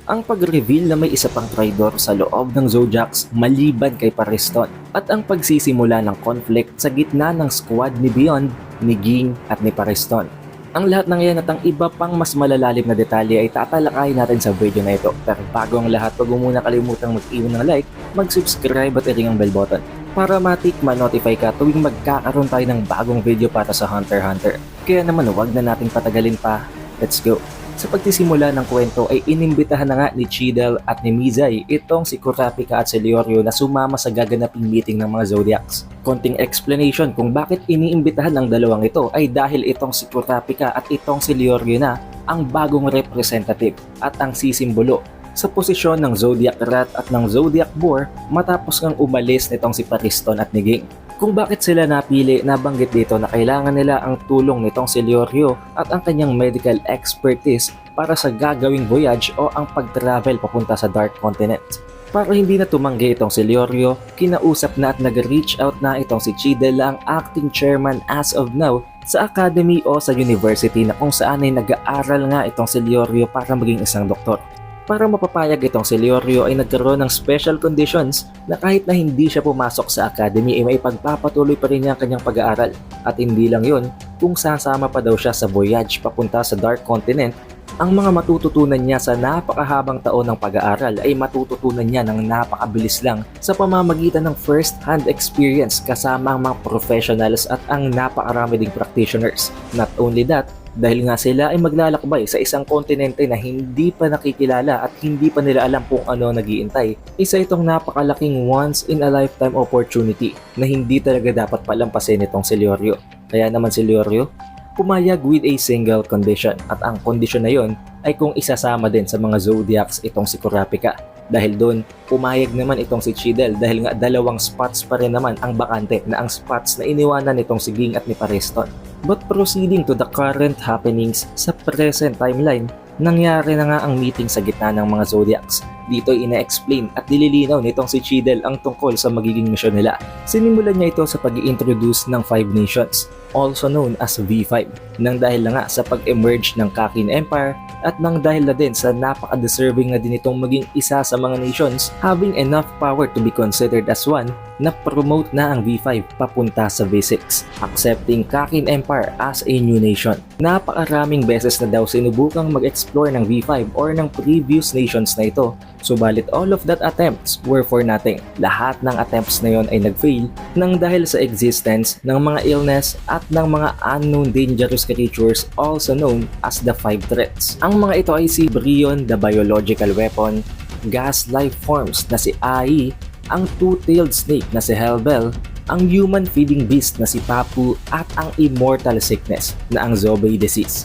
ang pag-reveal na may isa pang traitor sa loob ng Zodiacs maliban kay Pariston at ang pagsisimula ng conflict sa gitna ng squad ni Beyond, ni Ging at ni Pariston. Ang lahat ng yan at ang iba pang mas malalalim na detalye ay tatalakayin natin sa video na ito. Pero bago ang lahat, huwag mo muna kalimutang mag-iwan ng like, mag-subscribe at i-ring ang bell button para ma-notify ka tuwing magkakaroon tayo ng bagong video para sa Hunter x Hunter. Kaya naman huwag na nating patagalin pa, let's go! Sa pagsisimula ng kwento ay inimbitahan na nga ni Cheadle at ni Mizai itong si Kurapika at si Leorio na sumama sa gaganaping meeting ng mga Zodiacs. Konting explanation kung bakit iniimbitahan ng dalawang ito ay dahil itong si Kurapika at itong si Leorio na ang bagong representative at ang sisimbolo sa posisyon ng Zodiac Rat at ng Zodiac Boar matapos ngang umalis nitong si Pariston at ni Ging. Kung bakit sila napili, nabanggit dito na kailangan nila ang tulong nitong si Leorio at ang kanyang medical expertise para sa gagawing voyage o ang pag-travel papunta sa Dark Continent. Para hindi na tumanggi itong si Leorio, kinausap na at nag-reach out na itong si Cheadle ang acting chairman as of now sa academy o sa university na kung saan ay nag-aaral nga itong si Leorio para maging isang doktor. Para mapapayag itong si Leorio ay nagkaroon ng special conditions na kahit na hindi siya pumasok sa academy ay may pagpapatuloy pa rin niya ang kanyang pag-aaral. At hindi lang yon, kung sasama pa daw siya sa voyage papunta sa Dark Continent, ang mga matututunan niya sa napakahabang taon ng pag-aaral ay matututunan niya ng napakabilis lang sa pamamagitan ng first-hand experience kasama ang mga professionals at ang napakarami ding practitioners. Not only that, dahil nga sila ay maglalakbay sa isang kontinente na hindi pa nakikilala at hindi pa nila alam kung ano nag-iintay. Isa itong napakalaking once-in-a-lifetime opportunity na hindi talaga dapat palampasin itong si Leorio. Kaya naman si Leorio, pumayag with a single condition at ang kondisyon na yon ay kung isasama din sa mga Zodiacs itong si Kurapika. Dahil doon, pumayag naman itong si Cheadle dahil nga dalawang spots pa rin naman ang bakante na ang spots na iniwanan nitong si Ging at ni Pariston. But proceeding to the current happenings sa present timeline, nangyari na nga ang meeting sa gitna ng mga Zodiacs. Dito ina-explain at nililinaw nitong si Cheadle ang tungkol sa magiging misyon nila. Sinimulan niya ito sa pag-i-introduce ng 5 nations, also known as V5, nang dahil na nga sa pag-emerge ng Kakin Empire at nang dahil na din sa napaka-deserving na din itong maging isa sa mga nations having enough power to be considered as one na promote na ang V5 papunta sa V6, accepting Kakin Empire as a new nation. Napakaraming beses na daw sinubukang mag-explore ng V5 or ng previous nations na ito, subalit all of that attempts were for nothing. Lahat ng attempts na yon ay nag-fail nang dahil sa existence ng mga illness at ng mga unknown dangerous creatures also known as the 5 threats. Ang mga ito ay si Brionne the biological weapon, gas life forms na si Ai, ang two-tailed snake na si Hellbell, ang human feeding beast na si Papu at ang immortal sickness na ang Zobei disease.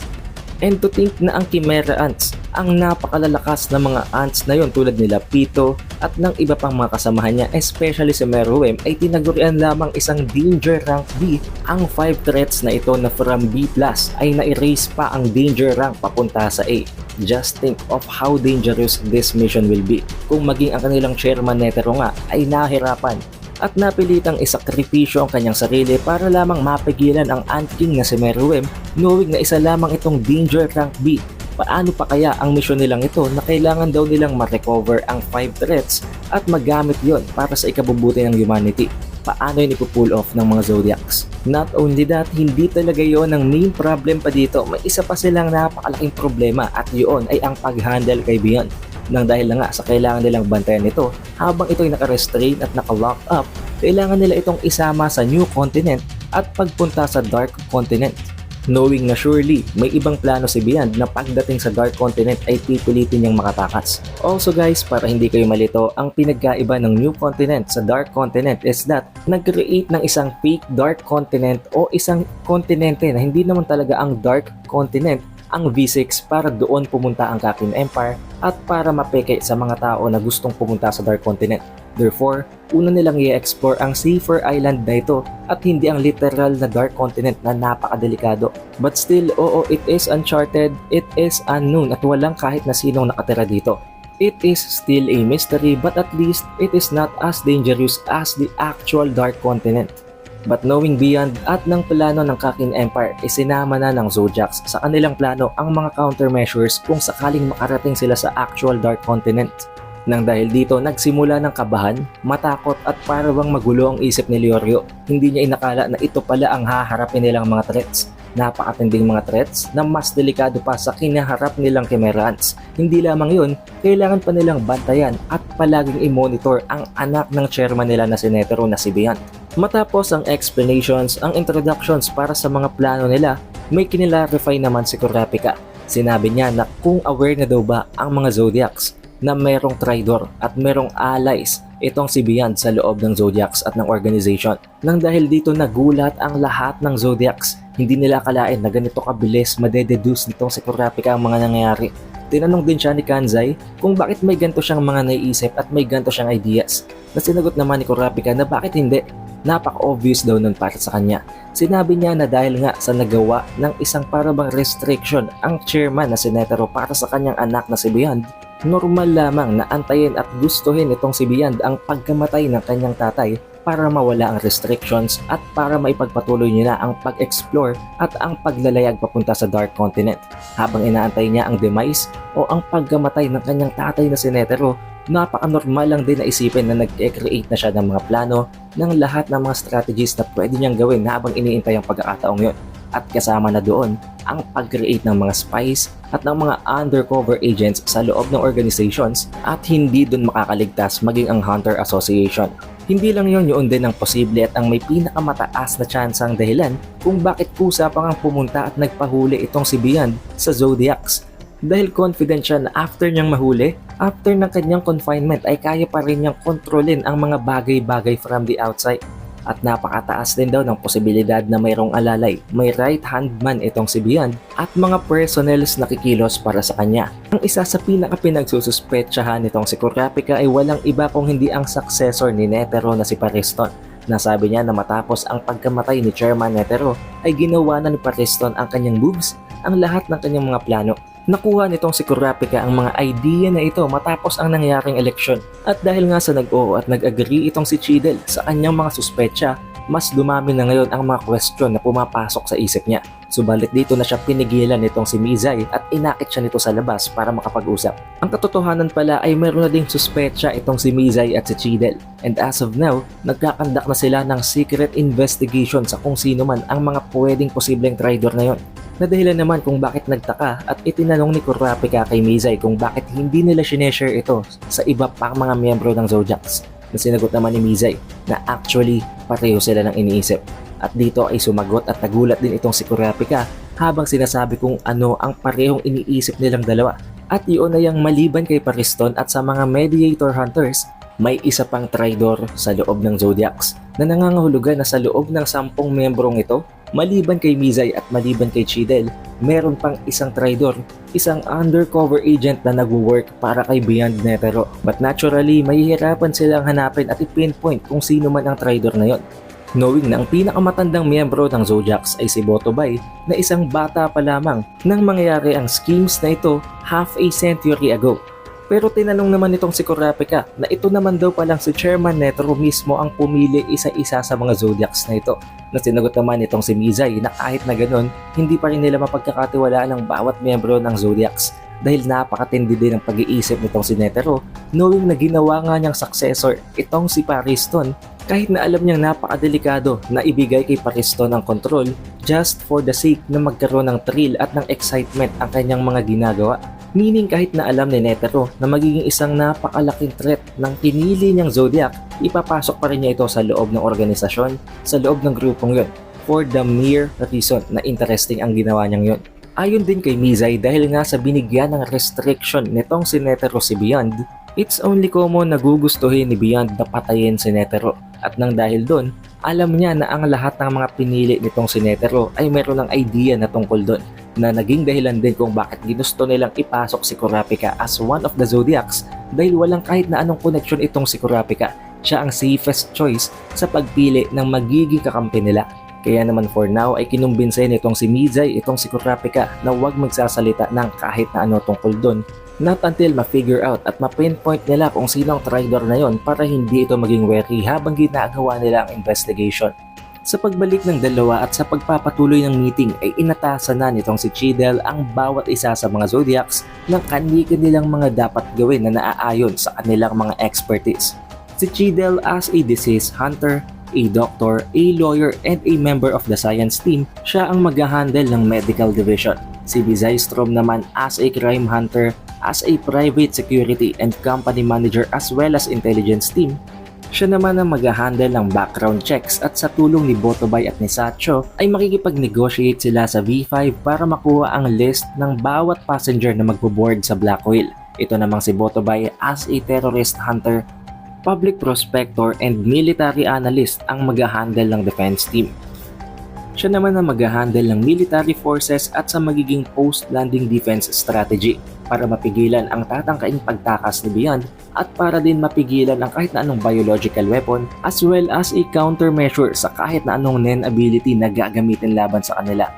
And to think na ang Chimera ants, ang napakalalakas na mga ants na yon tulad nila Pito at ng iba pang mga kasamahan niya, especially si Meruem, ay tinagurian lamang isang danger rank B. Ang 5 threats na ito na from B+ ay na-erase pa ang danger rank papunta sa A. Just think of how dangerous this mission will be kung maging ang kanilang chairman Netero nga ay nahirapan at napilitang isakripisyo ang kanyang sarili para lamang mapigilan ang Ant King na si Meruem, knowing na isa lamang itong danger rank B. Paano pa kaya ang misyon nilang ito na kailangan daw nilang ma-recover ang 5 threats at magamit yon para sa ikabubuti ng humanity? Paano yun ipupull off ng mga Zodiacs? Not only that, hindi talaga yon ang main problem pa dito. May isa pa silang napakalaking problema at yun ay ang pag-handle kay Beyond. Nang dahil na nga sa kailangan nilang bantayan ito habang ito ay naka-restrain at naka-lock up, kailangan nila itong isama sa New Continent at pagpunta sa Dark Continent. Knowing na surely may ibang plano si Beyond na pagdating sa Dark Continent ay pipilitin niyang makatakas. Also guys, para hindi kayo malito, ang pinagkaiba ng New Continent sa Dark Continent is that nag-create ng isang fake Dark Continent o isang kontinente na hindi naman talaga ang Dark Continent ang V6 para doon pumunta ang Kakin Empire at para mapeke sa mga tao na gustong pumunta sa Dark Continent. Therefore, una nilang i-explore ang safer island na ito at hindi ang literal na Dark Continent na napakadelikado. But still, oo, it is uncharted, it is unknown at walang kahit na sinong nakatira dito. It is still a mystery but at least it is not as dangerous as the actual Dark Continent. But knowing Beyond at ng plano ng Kakin Empire, isinama na ng Zodiacs sa kanilang plano ang mga countermeasures kung sakaling makarating sila sa actual Dark Continent. Nang dahil dito, nagsimula ng kabahan, matakot at para bang magulo ang isip ni Leorio. Hindi niya inakala na ito pala ang haharapin nilang mga threats. Napakatinding mga threats na mas delikado pa sa kinaharap nilang Chimerans. Hindi lamang yun, kailangan pa nilang bantayan at palaging i-monitor ang anak ng chairman nila na si Netero na si Beyond. Matapos ang explanations, ang introductions para sa mga plano nila, may kinilarify naman si Kurapika. Sinabi niya na kung aware na daw ba ang mga Zodiacs na merong Tridor at merong allies itong si Beyond sa loob ng Zodiacs at ng organization. Nang dahil dito nagulat ang lahat ng Zodiacs. Hindi nila akalain na ganito kabilis madededuce nitong si Kurapika ang mga nangyayari. Tinanong din siya ni Kanzai kung bakit may ganito siyang mga naiisip at may ganito siyang ideas. Na sinagot naman ni Kurapika na bakit hindi. Napaka-obvious daw nun para sa kanya. Sinabi niya na dahil nga sa nagawa ng isang parabang restriction ang chairman na si Netero para sa kanyang anak na si Beyond, normal lamang na antayin at gustuhin itong si Beyond ang pagkamatay ng kanyang tatay para mawala ang restrictions at para maipagpatuloy niya na ang pag-explore at ang paglalayag papunta sa Dark Continent. Habang inaantay niya ang demise o ang pagkamatay ng kanyang tatay na si Netero, napaka-normal lang din na isipin na nag-create na siya ng mga plano ng lahat ng mga strategies na pwede niyang gawin habang iniintay ang pagkakataong yun. At kasama na doon ang pag-create ng mga spies at ng mga undercover agents sa loob ng organizations at hindi doon makakaligtas maging ang Hunter Association. Hindi lang yun din ang posible at ang may pinakamataas na tsansang dahilan kung bakit kusa pang ang pumunta at nagpahuli itong si Beyond sa Zodiacs. Dahil confident siya na after niyang mahuli, after ng kanyang confinement ay kaya pa rin niyang kontrolin ang mga bagay-bagay from the outside. At napakataas din daw ng posibilidad na mayroong alalay, may right hand man itong si Beyond at mga personnels na kikilos para sa kanya. Ang isa sa pinaka-pinagsususpetsahan nitong si Kurapika ay walang iba kung hindi ang successor ni Netero na si Pariston. Nasabi niya na matapos ang pagkamatay ni Chairman Netero ay ginawa na ni Pariston ang kanyang moves, ang lahat ng kanyang mga plano. Nakuha nitong si Kurapika ang mga idea na ito matapos ang nangyaring eleksyon. At dahil nga sa nag-oo at nag-agree itong si Chidel sa kanyang mga suspetsya, mas dumami na ngayon ang mga question na pumapasok sa isip niya. Subalit dito na siya pinigilan nitong si Mizai at inakit siya nito sa labas para makapag-usap. Ang katotohanan pala ay mayroon na ding suspetsya itong si Mizai at si Chidel. And as of now, nagkakandak na sila ng secret investigation sa kung sino man ang mga pwedeng posibleng traitor na yon. Na dahilan naman kung bakit nagtaka at itinanong ni Kurapika kay Mizai kung bakit hindi nila sineshare ito sa iba pang mga miyembro ng Zodiacs. Na sinagot naman ni Mizai na actually pareho sila ng iniisip. At dito ay sumagot at nagulat din itong si Kurapika habang sinasabi kung ano ang parehong iniisip nilang dalawa. At iyon ay ang maliban kay Pariston at sa mga mediator hunters, may isa pang traidor sa loob ng Zodiacs na nangangahulugan na sa loob ng 10 miyembrong ito, maliban kay Mizai at maliban kay Chidel, meron pang isang traidor, isang undercover agent na nagwo-work para kay Beyond Netero. But naturally, mahihirapan silang hanapin at i-pinpoint kung sino man ang traidor na yon. Knowing na ang pinakamatandang miyembro ng Zodiacs ay si Botobay na isang bata pa lamang nang mangyayari ang schemes na ito half a century ago. Pero tinanong naman itong si Kurapika na ito naman daw palang si Chairman Netero mismo ang pumili isa-isa sa mga Zodiacs na ito. Na sinagot naman itong si Mizai na kahit na ganun, hindi pa rin nila mapagkakatiwalaan ng bawat miyembro ng Zodiacs. Dahil napakatindi din ang pag-iisip nitong si Netero, knowing na ginawa nga niyang successor itong si Pariston, kahit na alam niyang napakadelikado na ibigay kay Pariston ang control just for the sake na magkaroon ng thrill at ng excitement ang kanyang mga ginagawa. Meaning kahit na alam ni Netero na magiging isang napakalaking threat ng pinili niyang Zodiac, ipapasok pa rin niya ito sa loob ng organisasyon, sa loob ng grupong yon, for the mere reason na interesting ang ginawa niyang yon. Ayon din kay Mizai dahil nga sa binigyan ng restriction nitong si Netero si Beyond, it's only common na gugustuhin ni Beyond na patayin si Netero. At nang dahil doon, alam niya na ang lahat ng mga pinili nitong si Netero ay meron ng idea na tungkol doon, na naging dahilan din kung bakit ginusto nilang ipasok si Kurapika as one of the Zodiacs dahil walang kahit na anong connection itong si Kurapika. Siya ang safest choice sa pagpili ng magiging kakampi nila. Kaya naman for now ay kinumbinse nitong si Mizai itong si Kurapika na huwag magsasalita ng kahit na ano tungkol doon, not until ma-figure out at ma-pinpoint nila kung sino ang traidor na yon para hindi ito maging wary habang ginagawa nila ang investigation. Sa pagbalik ng dalawa at sa pagpapatuloy ng meeting ay inatasan na nitong si Cheadle ang bawat isa sa mga Zodiacs ng kanilang mga dapat gawin na naaayon sa kanilang mga expertise. Si Cheadle as a disease hunter, a doctor, a lawyer, and a member of the science team, siya ang mag-handle ng medical division. Si Bizystrom naman as a crime hunter, as a private security and company manager as well as intelligence team, siya naman ang mag-handle ng background checks at sa tulong ni Botobay at ni Satcho ay makikipag-negotiate sila sa V5 para makuha ang list ng bawat passenger na magbo-board sa Black Whale. Ito namang si Botobay as a terrorist hunter, public prospector and military analyst ang mag-handle ng defense team. Siya naman ang mag-handle ng military forces at sa magiging post-landing defense strategy para mapigilan ang tatangkaing pagtakas ni Beyond at para din mapigilan ang kahit na anong biological weapon as well as a countermeasure sa kahit na anong NEN ability na gagamitin laban sa kanila.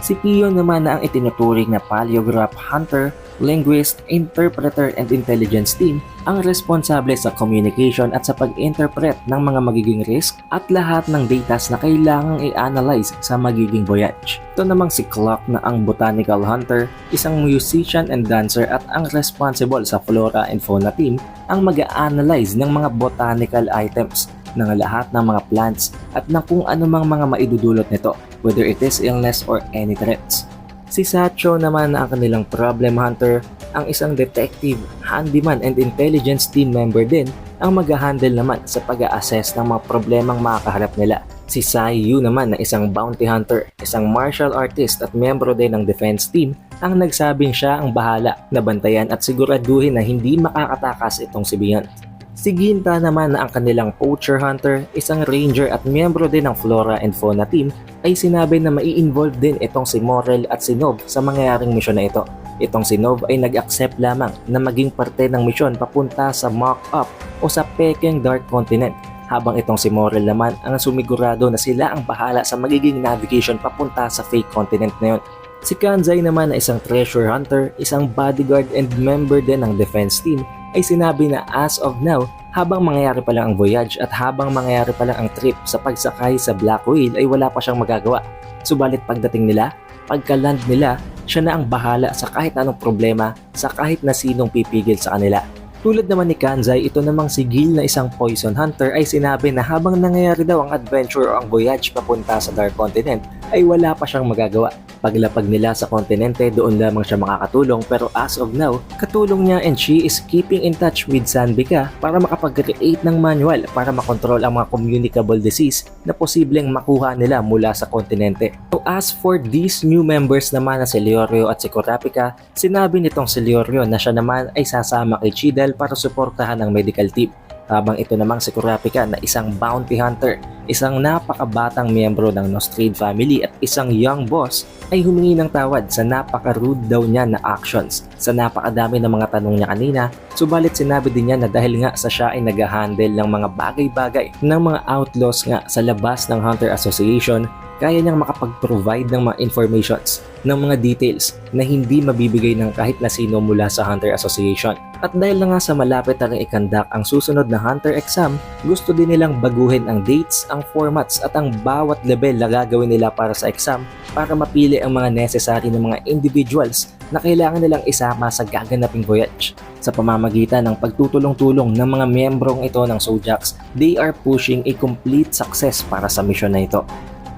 Si Pio naman na ang itinuturing na paleograph hunter, linguist, interpreter and intelligence team ang responsable sa communication at sa pag-interpret ng mga magiging risk at lahat ng datas na kailangang i-analyze sa magiging voyage. Ito namang si Clock na ang botanical hunter, isang musician and dancer at ang responsible sa flora and fauna team ang mag-a-analyze ng mga botanical items ng lahat ng mga plants at ng kung anumang mga maidudulot nito, whether it is illness or any threats. Si Satcho naman na ang kanilang problem hunter, ang isang detective, handyman and intelligence team member din ang mag-handle naman sa pag-a-assess ng mga problemang makakaharap nila. Si Sai Yu naman na isang bounty hunter, isang martial artist at membro din ng defense team ang nagsabing siya ang bahala na bantayan at siguraduhin na hindi makakatakas itong si Beyond. Si Ginta naman na ang kanilang poacher hunter, isang ranger at miyembro din ng flora and fauna team ay sinabi na mai-involve din itong si Morel at si Nov sa mangyayaring misyon na ito. Itong si Nov ay nag-accept lamang na maging parte ng misyon papunta sa Mock-Up o sa Peking Dark Continent, habang itong si Morel naman ang sumigurado na sila ang bahala sa magiging navigation papunta sa fake continent na yun. Si Kanzai naman na isang treasure hunter, isang bodyguard and member din ng defense team ay sinabi na as of now, habang mangyayari pa lang ang voyage at habang mangyayari pa lang ang trip sa pagsakay sa Black Whale ay wala pa siyang magagawa. Subalit pagdating nila, pagka-land nila, siya na ang bahala sa kahit anong problema sa kahit na sinong pipigil sa kanila. Tulad naman ni Kanzai, ito namang si Gil na isang poison hunter ay sinabi na habang nangyayari daw ang adventure o ang voyage papunta sa Dark Continent ay wala pa siyang magagawa. Paglapag nila sa kontinente, doon lamang siya makakatulong, pero as of now, katulong niya and she is keeping in touch with Sanbika para makapag-create ng manual para makontrol ang mga communicable disease na posibleng makuha nila mula sa kontinente. So as for these new members naman na si Leorio at si Kurapika, sinabi nitong si Leorio na siya naman ay sasama kay Cheadle para suportahan ang medical team. Habang ito namang si Kurapika na isang bounty hunter, isang napakabatang miyembro ng Nostrade family at isang young boss ay humingi ng tawad sa napaka-rude daw niya na actions sa napakadami ng mga tanong niya kanina, subalit sinabi din niya na dahil nga sa siya ay nag-handle ng mga bagay-bagay ng mga outlaws nga sa labas ng Hunter Association, kaya niyang makapag-provide ng mga informations, ng mga details na hindi mabibigay ng kahit na sino mula sa Hunter Association. At dahil na nga sa malapit na rin ikandak ang susunod na Hunter exam, gusto din nilang baguhin ang dates, ang formats at ang bawat level na gagawin nila para sa exam para mapili ang mga necessary ng mga individuals na kailangan nilang isama sa gaganaping voyage. Sa pamamagitan ng pagtutulong-tulong ng mga miyembrong ito ng Zodiacs, they are pushing a complete success para sa mission na ito.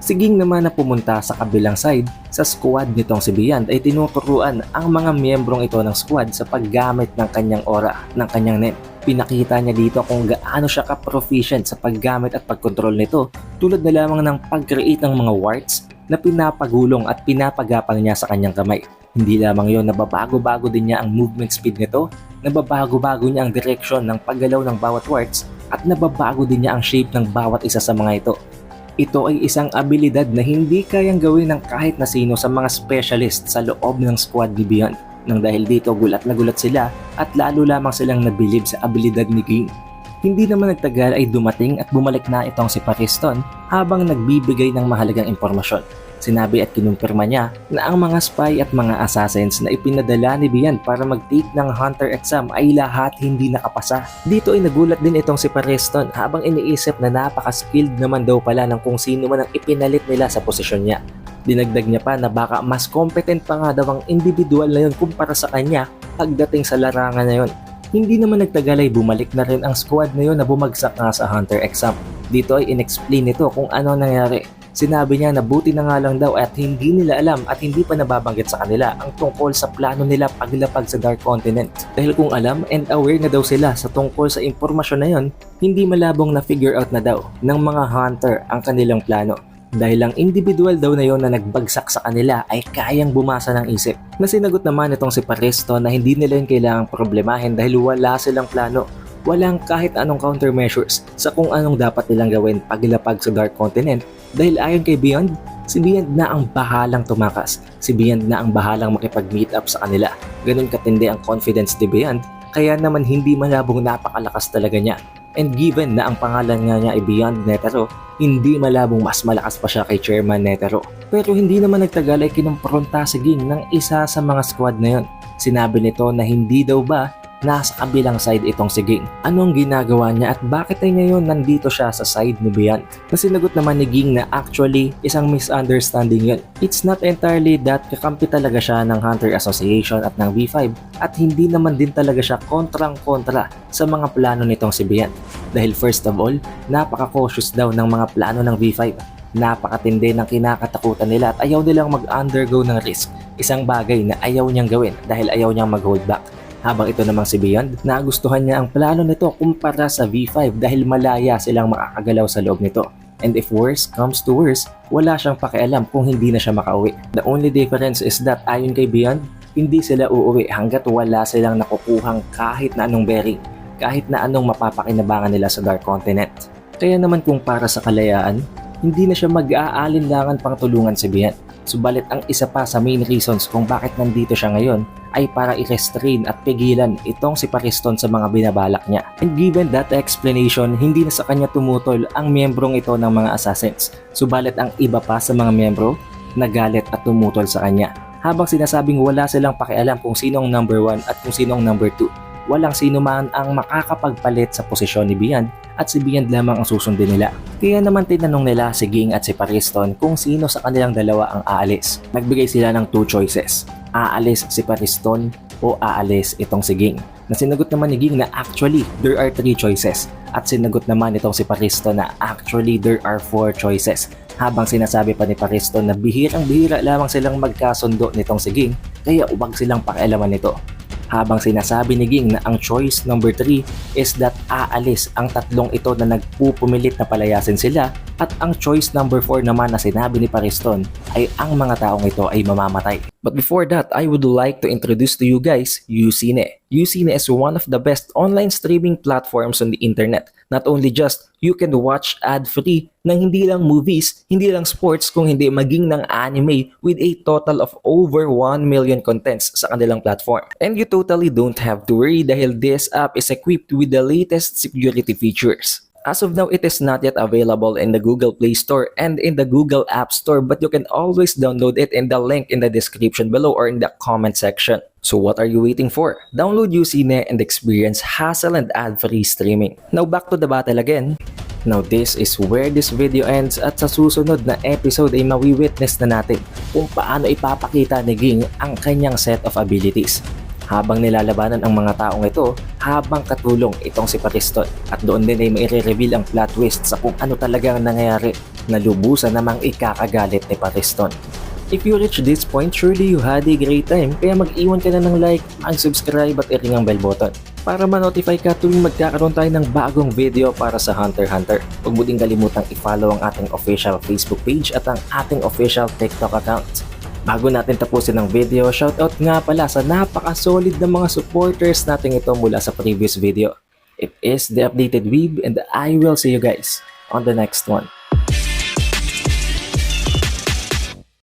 Si Ging naman na pumunta sa kabilang side sa squad nitong si Beyond ay tinuturuan ang mga miyembrong ito ng squad sa paggamit ng kanyang aura, ng kanyang NEN. Pinakita niya dito kung gaano siya ka-proficient sa paggamit at pagkontrol nito, tulad na lamang ng pag-create ng mga warts na pinapagulong at pinapagapang niya sa kanyang kamay. Hindi lamang yon, nababago-bago din niya ang movement speed nito, nababago-bago niya ang direction ng paggalaw ng bawat warts at nababago din niya ang shape ng bawat isa sa mga ito. Ito ay isang abilidad na hindi kayang gawin ng kahit na sino sa mga specialist sa loob ng squad ni Beyond. Nang dahil dito gulat na gulat sila at lalo lamang silang nabilib sa abilidad ni Ging. Hindi naman nagtagal ay dumating at bumalik na itong si Pariston habang nagbibigay ng mahalagang impormasyon. Sinabi at kinumpirma niya na ang mga spy at mga assassins na ipinadala ni Beyond para mag-take ng Hunter exam ay lahat hindi nakapasa. Dito ay nagulat din itong si Preston habang iniisip na napaka-skilled naman daw pala ng kung sino man ang ipinalit nila sa posisyon niya. Dinagdag niya pa na baka mas competent pa nga daw ang individual na yun kumpara sa kanya pagdating sa larangan na yun. Hindi naman nagtagal ay bumalik na rin ang squad na yun na bumagsak nga sa Hunter exam. Dito ay inexplain nito kung ano nangyari. Sinabi niya na buti na nga lang daw at hindi nila alam at hindi pa nababanggit sa kanila ang tungkol sa plano nila paglapag sa Dark Continent. Dahil kung alam and aware na daw sila sa tungkol sa impormasyon na yon, hindi malabong na figure out na daw ng mga hunter ang kanilang plano. Dahil ang individual daw na yon na nagbagsak sa kanila ay kayang bumasa ng isip. Na sinagot naman itong si Preston na hindi nila yun kailangang problemahin dahil wala silang plano. Walang kahit anong countermeasures sa kung anong dapat nilang gawin paglapag sa Dark Continent dahil ayon kay Beyond, si Beyond na ang bahalang tumakas. Si Beyond na ang bahalang makipag-meet up sa kanila. Ganun katindi ang confidence ni Beyond, kaya naman hindi malabong napakalakas talaga niya. And given na ang pangalan nga niya ay Beyond Netero, hindi malabong mas malakas pa siya kay Chairman Netero. Pero hindi naman nagtagal ay kinumpronta si Ging ng isa sa mga squad na yon. Sinabi nito na hindi daw ba nasa kabilang side itong si Ging. Anong ginagawa niya at bakit ay ngayon nandito siya sa side ni Beyond? Nasinagot naman ni Ging na actually isang misunderstanding yun. It's not entirely that kakampi talaga siya ng Hunter Association at ng V5 at hindi naman din talaga siya kontrang-kontra sa mga plano nitong si Beyond. Dahil first of all, napaka-cautious daw ng mga plano ng V5. Napakatindi ng kinakatakutan nila at ayaw nilang mag-undergo ng risk. Isang bagay na ayaw niyang gawin dahil ayaw niyang mag-hold back. Habang ito namang si Beyond, nagustuhan niya ang plano nito kumpara sa V5 dahil malaya silang makakagalaw sa loob nito. And if worse comes to worse, wala siyang pakialam kung hindi na siya makauwi. The only difference is that ayon kay Beyond, hindi sila uuwi hanggat wala silang nakukuhang kahit na anong bearing, kahit na anong mapapakinabangan nila sa Dark Continent. Kaya naman kung para sa kalayaan, hindi na siya mag-aalinlangan pang tulungan si Beyond. Subalit ang isa pa sa main reasons kung bakit nandito siya ngayon ay para i-restrain at pigilan itong si Preston sa mga binabalak niya. And given that explanation, hindi na sa kanya tumutol ang miyembrong ito ng mga assassins. Subalit ang iba pa sa mga miyembro, nagalit at tumutol sa kanya. Habang sinasabing wala silang pakialam kung sinong number 1 at kung sinong number 2. Walang sino man ang makakapagpalit sa posisyon ni Beyond at si Beyond lamang ang susundin nila. Kaya naman tinanong nila si Ging at si Preston kung sino sa kanilang dalawa ang aalis. Nagbigay sila ng 2 choices. Aalis si Preston o aalis itong si Ging. Nasinagot naman ni Ging na actually there are 3 choices. At sinagot naman itong si Preston na actually there are 4 choices. Habang sinasabi pa ni Preston na bihirang-bihira lamang silang magkasundo nitong si Ging kaya huwag silang pakialaman nito. Habang sinasabi ni Ging na ang choice number 3 is that aalis ang tatlong ito na nagpupumilit na palayasin sila at ang choice number 4 naman na sinabi ni Preston ay ang mga taong ito ay mamamatay. But before that, I would like to introduce to you guys Ucine. Ucine is one of the best online streaming platforms on the internet. Not only just you can watch ad-free ng hindi lang movies, hindi lang sports, kung hindi maging ng anime with a total of over 1 million contents sa kanilang platform. And you totally don't have to worry dahil this app is equipped with the latest security features. As of now, it is not yet available in the Google Play Store and in the Google App Store, but you can always download it in the link in the description below or in the comment section. So what are you waiting for? Download Ucine and experience hassle and ad-free streaming. Now back to the battle again. Now this is where this video ends at sa susunod na episode ay mawi-witness na natin kung paano ipapakita ni Ging ang kanyang set of abilities. Habang nilalabanan ang mga taong ito, habang katulong itong si Preston. At doon din ay maire-reveal ang plot twist sa kung ano talagang nangyayari na lubusan namang ikakagalit ni Preston. If you reach this point, surely you had a great time, kaya mag-iwan ka na ng like, mag-subscribe at i-ring ang bell button para ma-notify ka tuwing magkakaroon tayo ng bagong video para sa Hunter x Hunter. Huwag mo din kalimutang i-follow ang ating official Facebook page at ang ating official TikTok account. Bago natin tapusin ang video, shoutout nga pala sa napaka-solid na mga supporters natin ito mula sa previous video. It is The Updated Weeb and I will see you guys on the next one.